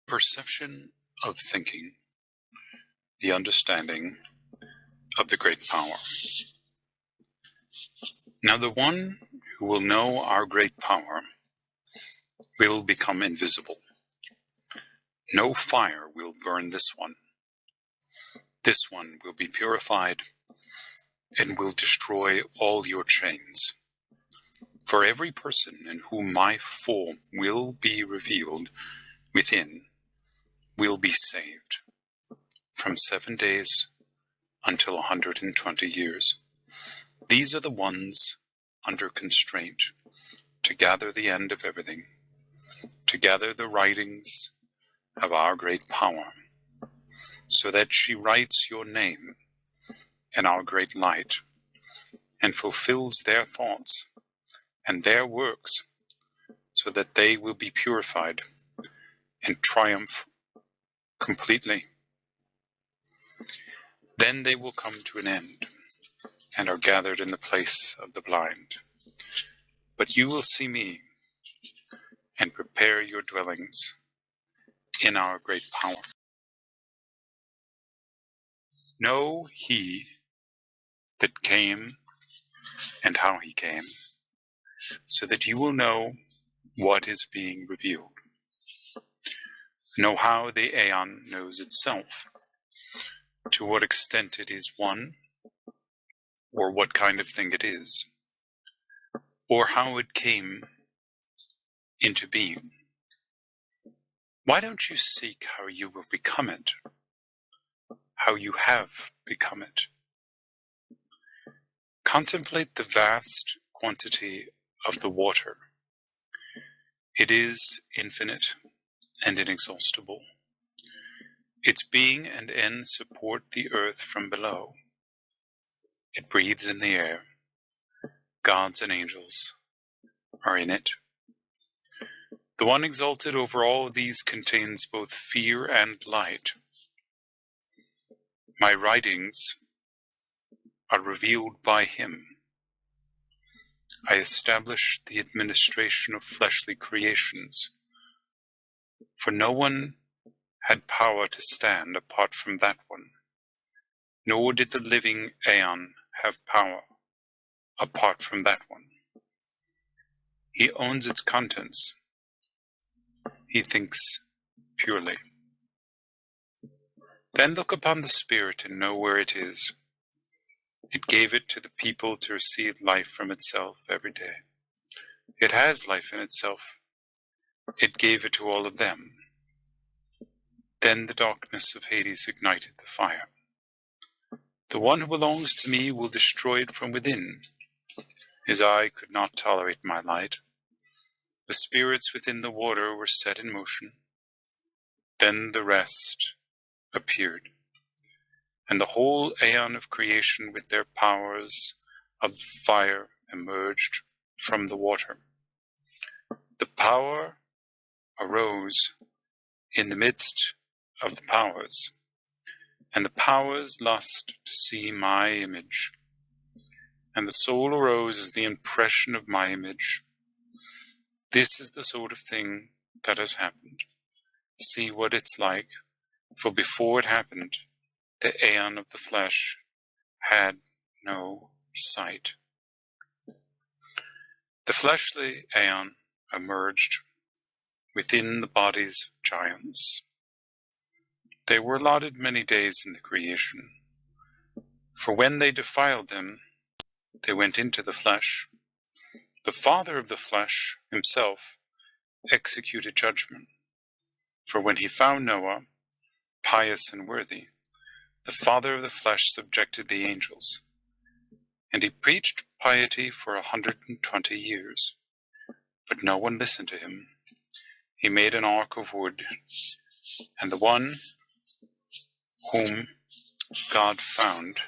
Perception of thinking, the understanding of the great power. Now the one who will know our great power will become invisible. No fire will burn this one. This one will be purified and will destroy all your chains. For every person in whom my form will be revealed within will be saved from 7 days until 120 years. These are the ones under constraint to gather the end of everything, to gather the writings of our great power, so that she writes your name in our great light and fulfills their thoughts and their works, so that they will be purified and triumph completely. Then they will come to an end and are gathered in the place of the blind. But you will see me and prepare your dwellings in our great power. Know he that came and how he came, so that you will know what is being revealed. Know how the aeon knows itself, to what extent it is one, or what kind of thing it is, or how it came into being. Why don't you seek how you will become it, how you have become it? Contemplate the vast quantity of the water. It is infinite and inexhaustible. Its being and end support the earth from below. It breathes in the air. Gods and angels are in it. The one exalted over all these contains both fear and light. My writings are revealed by him. I establish the administration of fleshly creations, for no one had power to stand apart from that one, nor did the living aeon have power apart from that one. He owns its contents. He thinks purely. Then look upon the spirit and know where it is. It gave it to the people to receive life from itself every day. It has life in itself. It gave it to all of them. Then the darkness of Hades ignited the fire. The one who belongs to me will destroy it from within. His eye could not tolerate my light. The spirits within the water were set in motion. Then the rest appeared, and the whole aeon of creation with their powers of fire emerged from the water. The power arose in the midst of the powers, and the powers lust to see my image, and the soul arose as the impression of my image. This is the sort of thing that has happened. See what it's like, for before it happened, the aeon of the flesh had no sight. The fleshly aeon emerged within the bodies of giants. They were allotted many days in the creation, for when they defiled them, they went into the flesh. The father of the flesh himself executed judgment, for when he found Noah pious and worthy, the father of the flesh subjected the angels, and he preached piety for 120 years, but no one listened to him. He made an ark of wood, and the one whom God found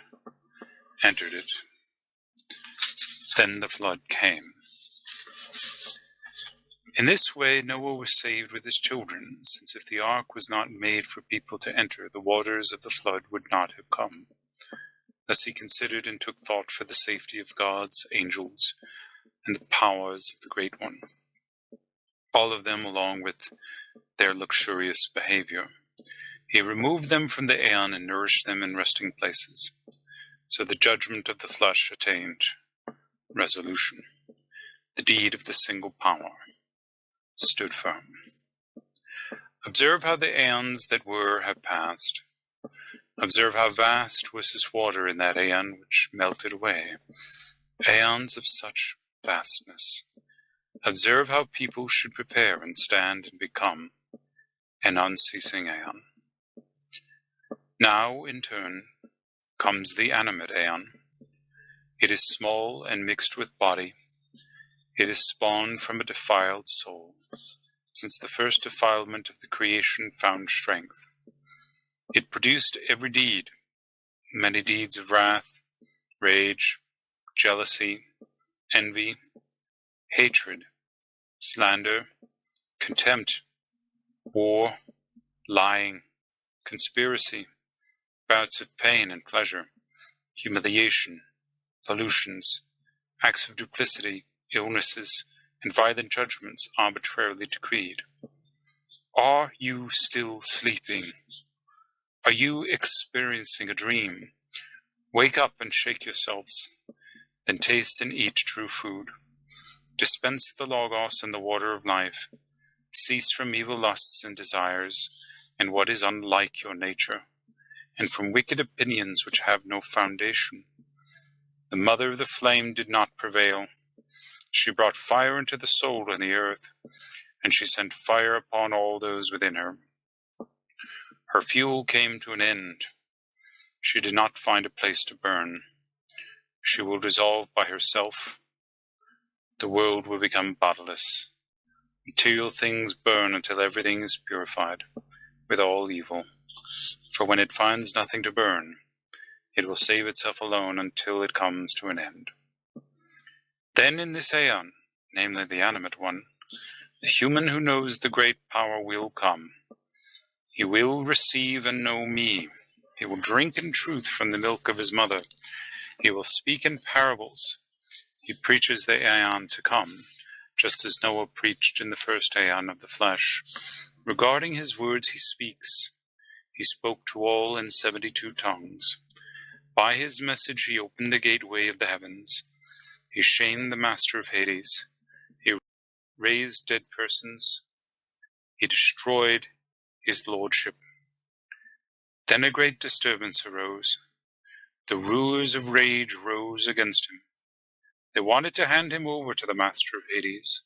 entered it. Then the flood came. In this way Noah was saved with his children, since if the ark was not made for people to enter, the waters of the flood would not have come. Thus he considered and took thought for the safety of gods, angels, and the powers of the Great One. All of them, along with their luxurious behavior. He removed them from the aeon and nourished them in resting places. So the judgment of the flesh attained resolution. The deed of the single power stood firm. Observe how the aeons that were have passed. Observe how vast was this water in that aeon which melted away. Aeons of such vastness. Observe how people should prepare and stand and become an unceasing aeon. Now, in turn, comes the animate aeon. It is small and mixed with body. It is spawned from a defiled soul, since the first defilement of the creation found strength. It produced every deed, many deeds of wrath, rage, jealousy, envy, hatred, slander, contempt, war, lying, conspiracy, bouts of pain and pleasure, humiliation, pollutions, acts of duplicity, illnesses, and violent judgments arbitrarily decreed. Are you still sleeping? Are you experiencing a dream? Wake up and shake yourselves, then taste and eat true food. Dispense the Logos and the water of life. Cease from evil lusts and desires, and what is unlike your nature, and from wicked opinions which have no foundation. The mother of the flame did not prevail. She brought fire into the soul and the earth, and she sent fire upon all those within her. Her fuel came to an end. She did not find a place to burn. She will dissolve by herself. The world will become bodiless. Material things burn until everything is purified, with all evil. For when it finds nothing to burn, it will save itself alone until it comes to an end. Then in this aeon, namely the animate one, the human who knows the great power will come. He will receive and know me. He will drink in truth from the milk of his mother. He will speak in parables. He preaches the aeon to come, just as Noah preached in the first aeon of the flesh. Regarding his words he speaks. He spoke to all in 72 tongues. By his message he opened the gateway of the heavens. He shamed the master of Hades. He raised dead persons. He destroyed his lordship. Then a great disturbance arose. The rulers of rage rose against him. They wanted to hand him over to the master of Hades.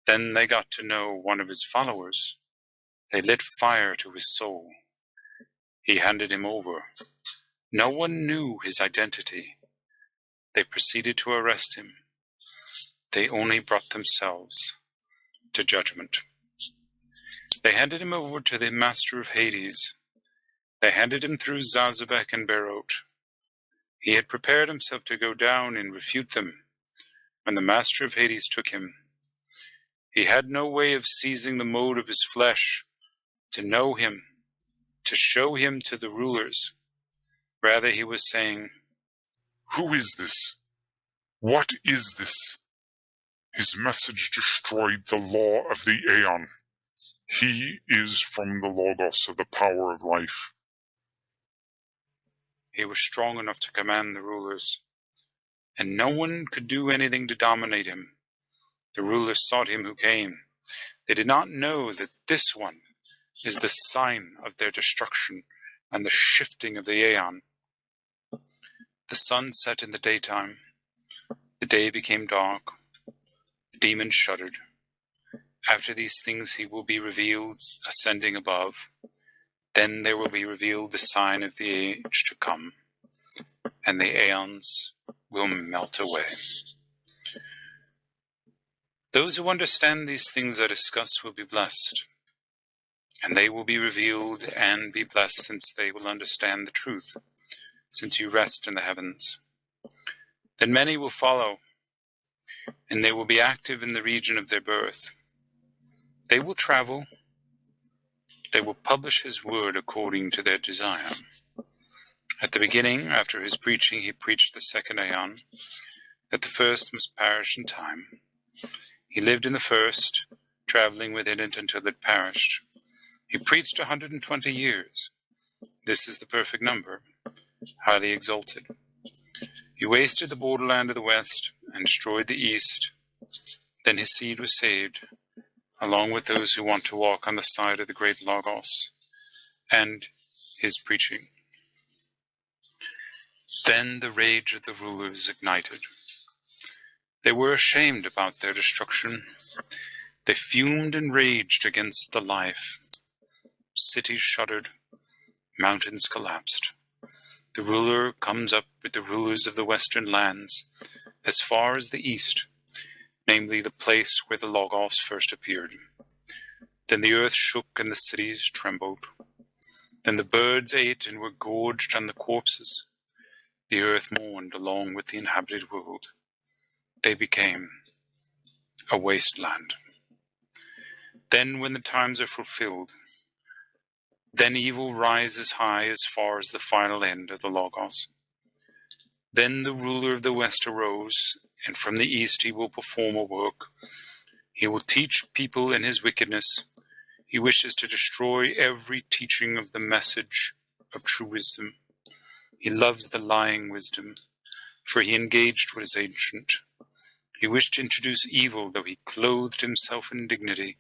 Then they got to know one of his followers. They lit fire to his soul. He handed him over. No one knew his identity. They proceeded to arrest him. They only brought themselves to judgment. They handed him over to the master of Hades. They handed him through Zazabek and Berot. He had prepared himself to go down and refute them when the master of Hades took him. He had no way of seizing the mode of his flesh, to know him, to show him to the rulers. Rather, he was saying, "Who is this? What is this? His message destroyed the law of the Aeon. He is from the Logos of the power of life." He was strong enough to command the rulers, and no one could do anything to dominate him. The rulers sought him who came. They did not know that this one is the sign of their destruction and the shifting of the Aeon. The sun set in the daytime. The day became dark. The demon shuddered. After these things he will be revealed, ascending above. Then there will be revealed the sign of the age to come, and the aeons will melt away. Those who understand these things I discuss will be blessed, and they will be revealed and be blessed, since they will understand the truth, since you rest in the heavens. Then many will follow, and they will be active in the region of their birth. They will travel. They will publish his word according to their desire. At the beginning, after his preaching, he preached the second aeon, that the first must perish in time. He lived in the first, traveling within it until it perished. preached 120 years. This is the perfect number, highly exalted. He wasted the borderland of the west and destroyed the east. Then his seed was saved, along with those who want to walk on the side of the great Logos and his preaching. Then the rage of the rulers ignited. They were ashamed about their destruction. They fumed and raged against the life. Cities shuddered, mountains collapsed. The ruler comes up with the rulers of the western lands, as far as the east, namely the place where the Logos first appeared. Then the earth shook and the cities trembled. Then the birds ate and were gorged on the corpses. The earth mourned along with the inhabited world. They became a wasteland. Then when the times are fulfilled, then evil rises high as far as the final end of the Logos. Then the ruler of the west arose, and from the east he will perform a work. He will teach people in his wickedness. He wishes to destroy every teaching of the message of true wisdom. He loves the lying wisdom, for he engaged what is ancient. He wished to introduce evil, though he clothed himself in dignity.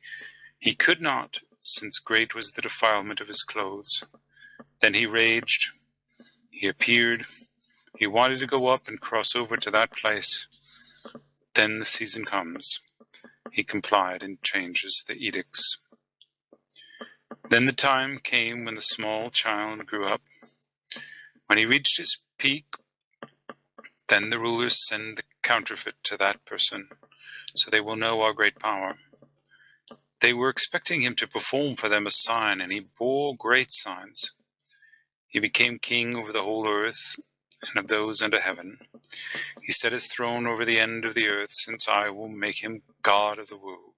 He could not, since great was the defilement of his clothes. Then he raged. He appeared. He wanted to go up and cross over to that place. Then the season comes. He complied and changes the edicts. Then the time came when the small child grew up. When he reached his peak, then the rulers send the counterfeit to that person, so they will know our great power. They were expecting him to perform for them a sign, and he bore great signs. He became king over the whole earth and of those under heaven. He set his throne over the end of the earth, since I will make him God of the world.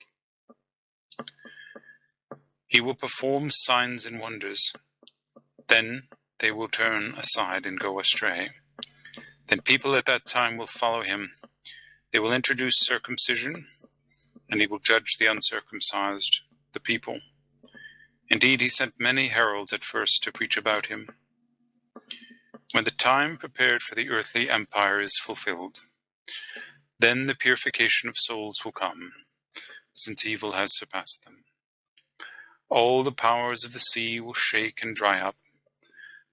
He will perform signs and wonders. Then they will turn aside and go astray. Then people at that time will follow him. They will introduce circumcision, and he will judge the uncircumcised, the people. Indeed, he sent many heralds at first to preach about him. When the time prepared for the earthly empire is fulfilled, then the purification of souls will come, since evil has surpassed them. All the powers of the sea will shake and dry up.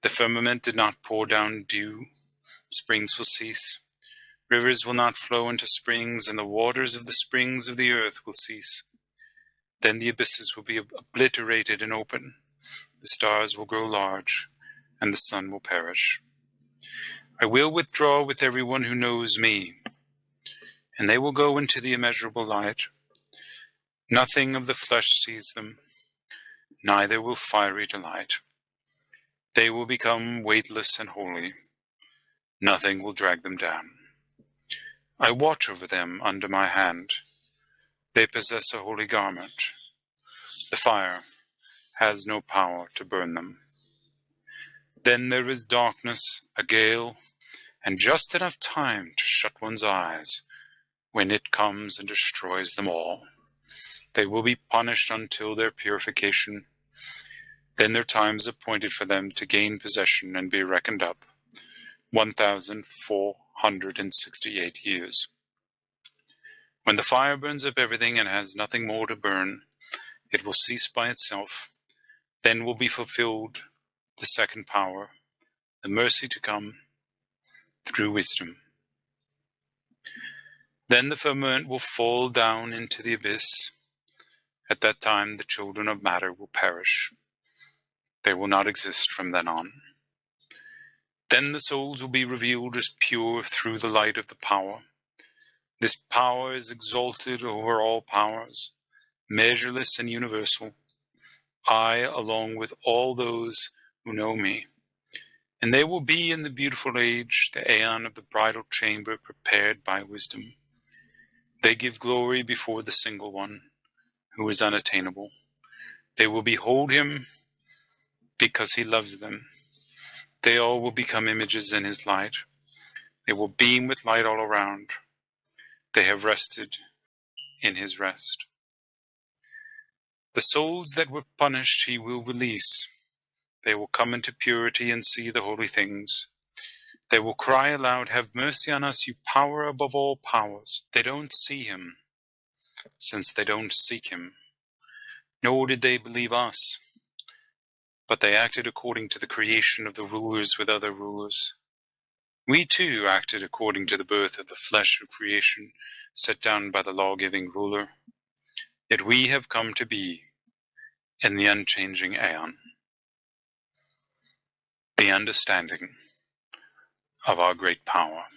The firmament did not pour down dew. Springs will cease. Rivers will not flow into springs, and the waters of the springs of the earth will cease. Then the abysses will be obliterated and open. The stars will grow large, and the sun will perish. I will withdraw with everyone who knows me, and they will go into the immeasurable light. Nothing of the flesh sees them, neither will fiery delight. They will become weightless and holy. Nothing will drag them down. I watch over them under my hand. They possess a holy garment. The fire has no power to burn them. Then there is darkness, a gale, and just enough time to shut one's eyes when it comes and destroys them all. They will be punished until their purification. Then their time is appointed for them to gain possession and be reckoned up, 1,468 years. When the fire burns up everything and has nothing more to burn, it will cease by itself. Then will be fulfilled the second power, the mercy to come through wisdom. Then the firmament will fall down into the abyss. At that time the children of matter will perish. They will not exist from then on. Then the souls will be revealed as pure through the light of the power. This power is exalted over all powers, measureless and universal. I, along with all those who know me, and they will be in the beautiful age, the aeon of the bridal chamber prepared by wisdom. They give glory before the single one, who is unattainable. They will behold him because he loves them. They all will become images in his light. They will beam with light all around. They have rested in his rest. The souls that were punished he will release. They will come into purity and see the holy things. They will cry aloud, "Have mercy on us, you power above all powers." They don't see him, since they don't seek him. Nor did they believe us, but they acted according to the creation of the rulers with other rulers. We too acted according to the birth of the flesh of creation set down by the law-giving ruler. Yet we have come to be in the unchanging aeon. The understanding of our great power.